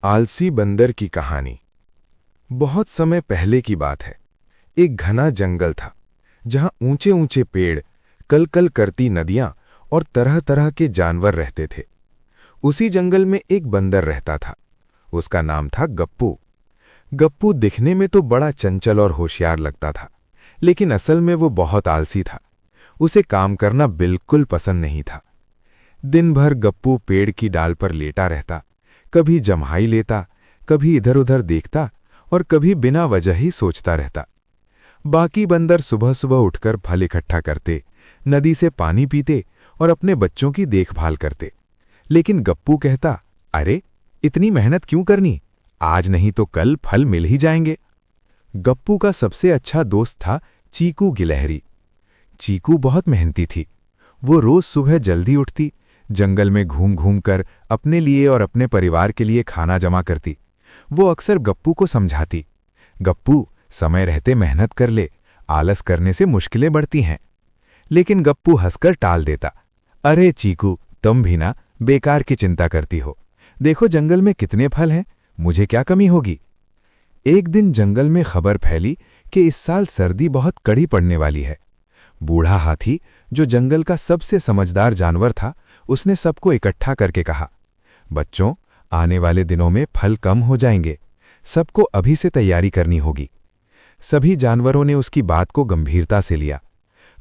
आलसी बंदर की कहानी। बहुत समय पहले की बात है। एक घना जंगल था जहां ऊंचे ऊंचे पेड़, कलकल करती नदियां और तरह तरह के जानवर रहते थे। उसी जंगल में एक बंदर रहता था। उसका नाम था गप्पू। गप्पू दिखने में तो बड़ा चंचल और होशियार लगता था, लेकिन असल में वो बहुत आलसी था। उसे काम करना बिल्कुल पसंद नहीं था। दिन भर गप्पू पेड़ की डाल पर लेटा रहता, कभी जम्हाई लेता, कभी इधर उधर देखता और कभी बिना वजह ही सोचता रहता। बाकी बंदर सुबह सुबह उठकर फल इकट्ठा करते, नदी से पानी पीते और अपने बच्चों की देखभाल करते। लेकिन गप्पू कहता, अरे इतनी मेहनत क्यों करनी, आज नहीं तो कल फल मिल ही जाएंगे। गप्पू का सबसे अच्छा दोस्त था चीकू गिलहरी। चीकू बहुत मेहनती थी। वो रोज सुबह जल्दी उठती, जंगल में घूम घूम कर अपने लिए और अपने परिवार के लिए खाना जमा करती। वो अक्सर गप्पू को समझाती, गप्पू समय रहते मेहनत कर ले, आलस करने से मुश्किलें बढ़ती हैं। लेकिन गप्पू हंसकर टाल देता, अरे चीकू तुम भी ना बेकार की चिंता करती हो, देखो जंगल में कितने फल हैं, मुझे क्या कमी होगी। एक दिन जंगल में खबर फैली कि इस साल सर्दी बहुत कड़ी पड़ने वाली है। बूढ़ा हाथी, जो जंगल का सबसे समझदार जानवर था, उसने सबको इकट्ठा करके कहा, बच्चों आने वाले दिनों में फल कम हो जाएंगे, सबको अभी से तैयारी करनी होगी। सभी जानवरों ने उसकी बात को गंभीरता से लिया।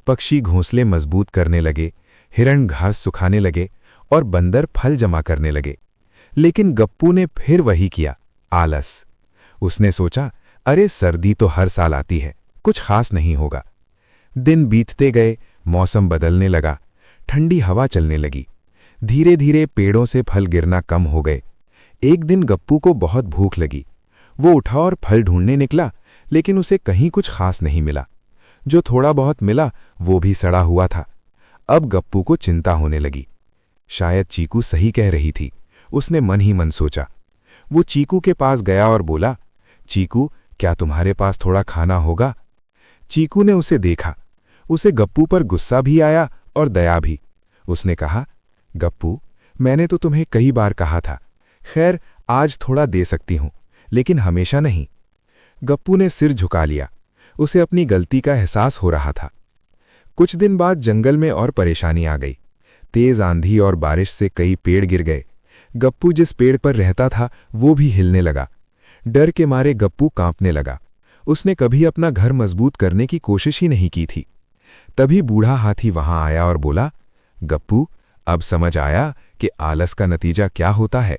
पक्षी घोंसले मजबूत करने लगे, हिरण घास सुखाने लगे और बंदर फल जमा करने लगे। लेकिन गप्पू ने फिर वही किया, आलस। उसने सोचा, अरे सर्दी तो हर साल आती है, कुछ खास नहीं होगा। दिन बीतते गए, मौसम बदलने लगा, ठंडी हवा चलने लगी। धीरे धीरे पेड़ों से फल गिरना कम हो गए। एक दिन गप्पू को बहुत भूख लगी। वो उठा और फल ढूंढने निकला, लेकिन उसे कहीं कुछ खास नहीं मिला। जो थोड़ा बहुत मिला वो भी सड़ा हुआ था। अब गप्पू को चिंता होने लगी। शायद चीकू सही कह रही थी, उसने मन ही मन सोचा। वो चीकू के पास गया और बोला, चीकू क्या तुम्हारे पास थोड़ा खाना होगा। चीकू ने उसे देखा। उसे गप्पू पर गुस्सा भी आया और दया भी। उसने कहा, गप्पू मैंने तो तुम्हें कई बार कहा था, खैर आज थोड़ा दे सकती हूं, लेकिन हमेशा नहीं। गप्पू ने सिर झुका लिया। उसे अपनी गलती का एहसास हो रहा था। कुछ दिन बाद जंगल में और परेशानी आ गई। तेज आंधी और बारिश से कई पेड़ गिर गए। गप्पू जिस पेड़ पर रहता था वो भी हिलने लगा। डर के मारे गप्पू कांपने लगा। उसने कभी अपना घर मजबूत करने की कोशिश ही नहीं की थी। तभी बूढ़ा हाथी वहां आया और बोला, गप्पू अब समझ आया कि आलस का नतीजा क्या होता है।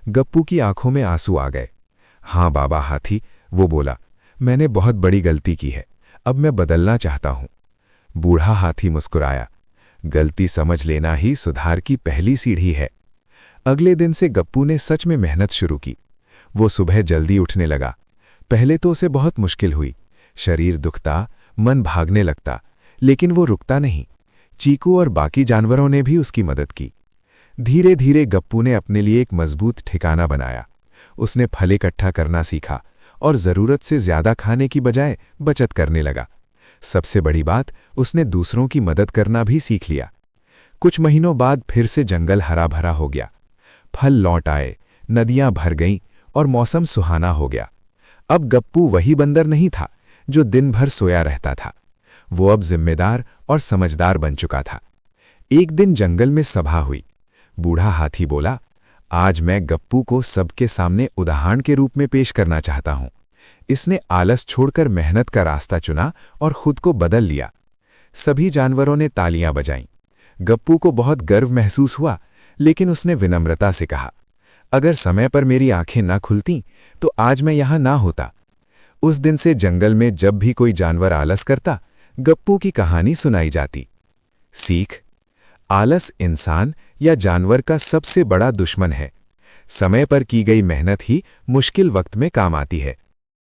गप्पू की आंखों में आंसू आ गए। हाँ बाबा हाथी, वो बोला, मैंने बहुत बड़ी गलती की है, अब मैं बदलना चाहता हूं। बूढ़ा हाथी मुस्कुराया, गलती समझ लेना ही सुधार की पहली सीढ़ी है। अगले दिन से गप्पू ने सच में मेहनत शुरू की। वो सुबह जल्दी उठने लगा। पहले तो उसे बहुत मुश्किल हुई, शरीर दुखता, मन भागने लगता, लेकिन वो रुकता नहीं। चीकू और बाकी जानवरों ने भी उसकी मदद की। धीरे धीरे गप्पू ने अपने लिए एक मजबूत ठिकाना बनाया। उसने फल इकट्ठा करना सीखा और जरूरत से ज्यादा खाने की बजाय बचत करने लगा। सबसे बड़ी बात, उसने दूसरों की मदद करना भी सीख लिया। कुछ महीनों बाद फिर से जंगल हरा भरा हो गया। फल लौट आए, नदियां भर गईं और मौसम सुहाना हो गया। अब गप्पू वही बंदर नहीं था जो दिन भर सोया रहता था। वो अब जिम्मेदार और समझदार बन चुका था। एक दिन जंगल में सभा हुई। बूढ़ा हाथी बोला, आज मैं गप्पू को सबके सामने उदाहरण के रूप में पेश करना चाहता हूं। इसने आलस छोड़कर मेहनत का रास्ता चुना और खुद को बदल लिया। सभी जानवरों ने तालियां बजाईं। गप्पू को बहुत गर्व महसूस हुआ, लेकिन उसने विनम्रता से कहा, अगर समय पर मेरी आंखें ना खुलती तो आज मैं यहां ना होता। उस दिन से जंगल में जब भी कोई जानवर आलस करता, गप्पू की कहानी सुनाई जाती। सीख, आलस इंसान या जानवर का सबसे बड़ा दुश्मन है। समय पर की गई मेहनत ही मुश्किल वक्त में काम आती है।